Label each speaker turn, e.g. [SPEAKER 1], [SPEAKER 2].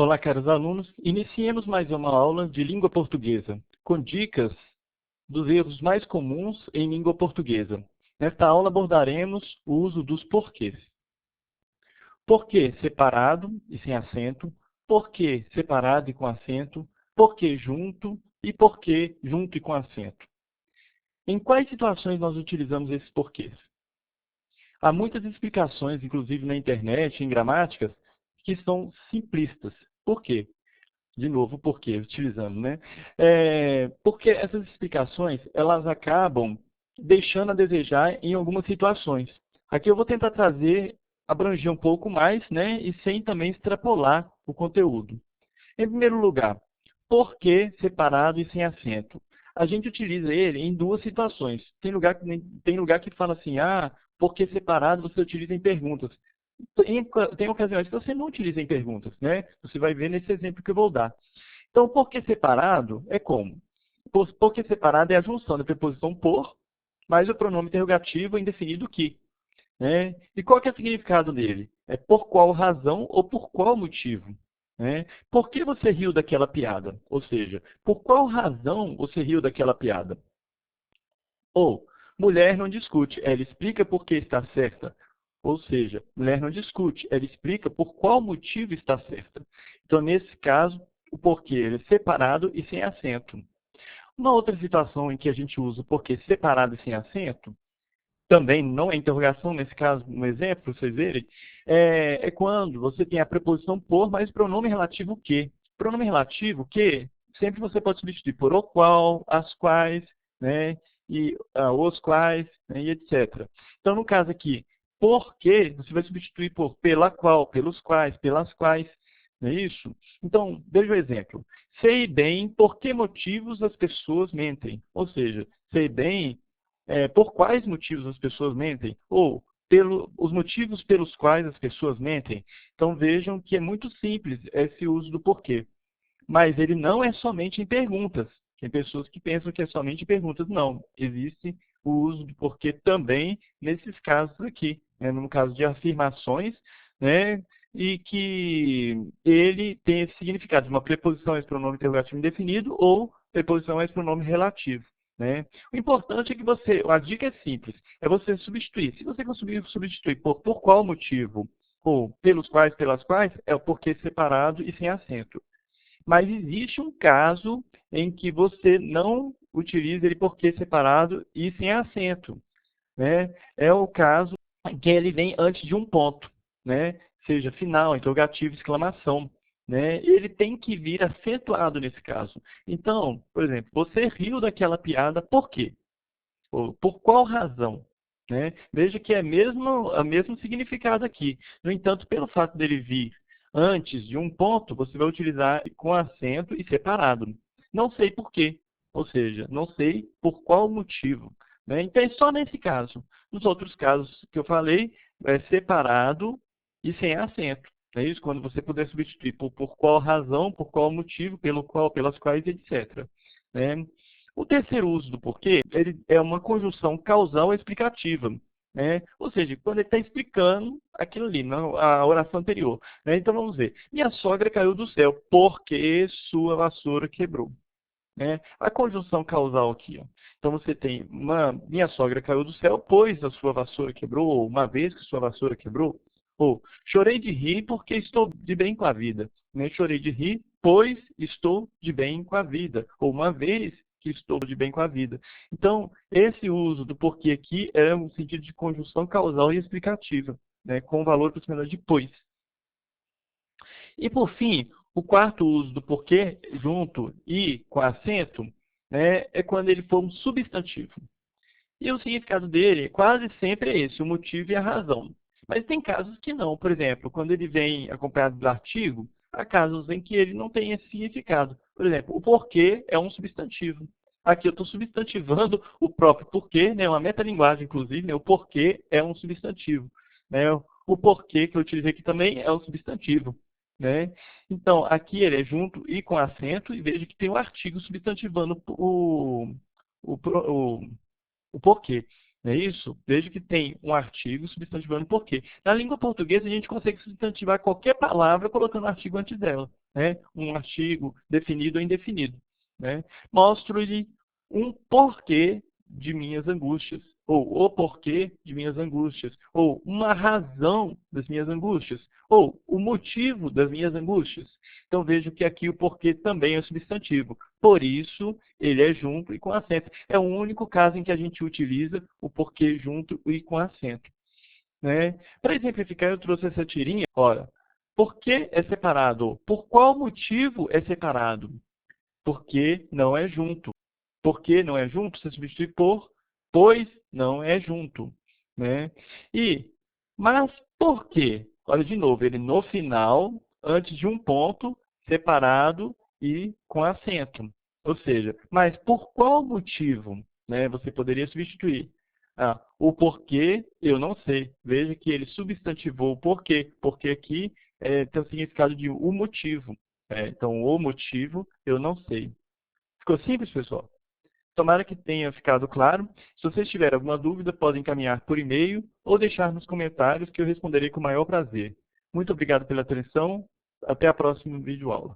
[SPEAKER 1] Olá, caros alunos. Iniciemos mais uma aula de língua portuguesa, com dicas dos erros mais comuns em língua portuguesa. Nesta aula abordaremos o uso dos porquês. Porquê separado e sem acento, porquê separado e com acento, porquê junto e porquê junto e com acento. Em quais situações nós utilizamos esses porquês? Há muitas explicações, inclusive na internet, em gramáticas, que são simplistas. Por quê? De novo, por quê? Utilizando, né? Porque essas explicações, elas acabam deixando a desejar em algumas situações. Aqui eu vou tentar abranger um pouco mais, né? E sem também extrapolar o conteúdo. Em primeiro lugar, por que separado e sem acento? A gente utiliza ele em duas situações. Tem lugar que fala assim, por que separado você utiliza em perguntas. Tem ocasiões que você não utiliza em perguntas, né? Você vai ver nesse exemplo que eu vou dar. Então, por que separado é como? Por que separado é a junção da preposição por, mais o pronome interrogativo indefinido que. Né? E qual que é o significado dele? É por qual razão ou por qual motivo? Né? Por que você riu daquela piada? Ou seja, por qual razão você riu daquela piada? Ou, mulher não discute, ela explica por que está certa. Ou seja, mulher não discute, ela explica por qual motivo está certa. Então, nesse caso, o porquê ele é separado e sem acento. Uma outra situação em que a gente usa o porquê separado e sem acento, também não é interrogação, nesse caso, no exemplo, para vocês verem, é quando você tem a preposição por, mas pronome relativo que. Pronome relativo que, sempre você pode substituir por o qual, as quais, né, e os quais, né, e etc. Então, no caso aqui, por que, você vai substituir por pela qual, pelos quais, pelas quais, não é isso? Então, veja o exemplo. Sei bem por que motivos as pessoas mentem. Ou seja, sei bem por quais motivos as pessoas mentem, ou os motivos pelos quais as pessoas mentem. Então vejam que é muito simples esse uso do porquê. Mas ele não é somente em perguntas. Tem pessoas que pensam que é somente em perguntas. Não, existe o uso do porquê também nesses casos aqui. Né? No caso de afirmações, né? E que ele tem esse significado de uma preposição a esse pronome interrogativo indefinido ou preposição a esse pronome relativo. Né? O importante é que a dica é simples, é você substituir. Se você conseguir substituir por qual motivo, ou pelos quais, pelas quais, é o porquê separado e sem acento. Mas existe um caso em que você não utiliza ele porquê separado e sem acento. Né? É o caso em que ele vem antes de um ponto, né? Seja final, interrogativo, exclamação. Né? Ele tem que vir acentuado nesse caso. Então, por exemplo, você riu daquela piada por quê? Ou, por qual razão? Né? Veja que é o mesmo significado aqui. No entanto, pelo fato dele vir antes de um ponto, você vai utilizar com acento e separado. Não sei por quê. Ou seja, não sei por qual motivo. Né? Então, é só nesse caso. Nos outros casos que eu falei, é separado e sem acento. É isso? Quando você puder substituir por qual razão, por qual motivo, pelo qual, pelas quais, etc. Né? O terceiro uso do porquê, ele é uma conjunção causal explicativa. Né? Ou seja, quando ele está explicando aquilo ali, a oração anterior. Né? Então vamos ver. Minha sogra caiu do céu porque sua vassoura quebrou. Né? A conjunção causal aqui. Ó. Então você tem minha sogra caiu do céu, pois a sua vassoura quebrou, ou uma vez que sua vassoura quebrou. Ou chorei de rir porque estou de bem com a vida. Né? Chorei de rir, pois estou de bem com a vida. Ou uma vez que estou de bem com a vida. Então, esse uso do porquê aqui é um sentido de conjunção causal e explicativa, né? Com o valor aproximado de pois. E por fim, o quarto uso do porquê, junto e com acento, né, é quando ele for um substantivo. E o significado dele quase sempre é esse, o motivo e a razão. Mas tem casos que não. Por exemplo, quando ele vem acompanhado do artigo, há casos em que ele não tem esse significado. Por exemplo, o porquê é um substantivo. Aqui eu estou substantivando o próprio porquê, né, uma metalinguagem, inclusive, né, o porquê é um substantivo. Né, o porquê que eu utilizei aqui também é um substantivo. Né? Então, aqui ele é junto e com acento, e veja que tem um artigo substantivando o porquê. Não é isso? Veja que tem um artigo substantivando porquê. Na língua portuguesa, a gente consegue substantivar qualquer palavra colocando artigo antes dela. Né? Um artigo definido ou indefinido. Né? Mostro-lhe um porquê de minhas angústias. Ou o porquê de minhas angústias. Ou uma razão das minhas angústias. Ou o motivo das minhas angústias. Então veja que aqui o porquê também é substantivo. Por isso, ele é junto e com acento. É o único caso em que a gente utiliza o porquê junto e com acento. Né? Para exemplificar, eu trouxe essa tirinha. Ora, por que é separado? Por qual motivo é separado? Porque não é junto. Por que não é junto? Você substitui por pois não é junto. Né? Mas por quê? Olha de novo, ele no final, antes de um ponto, separado e com acento. Ou seja, mas por qual motivo? Né, você poderia substituir. O porquê eu não sei. Veja que ele substantivou o porquê, porque aqui tem o significado de o motivo. Então, o motivo eu não sei. Ficou simples, pessoal? Tomara que tenha ficado claro. Se vocês tiverem alguma dúvida, podem encaminhar por e-mail ou deixar nos comentários que eu responderei com o maior prazer. Muito obrigado pela atenção. Até a próxima videoaula.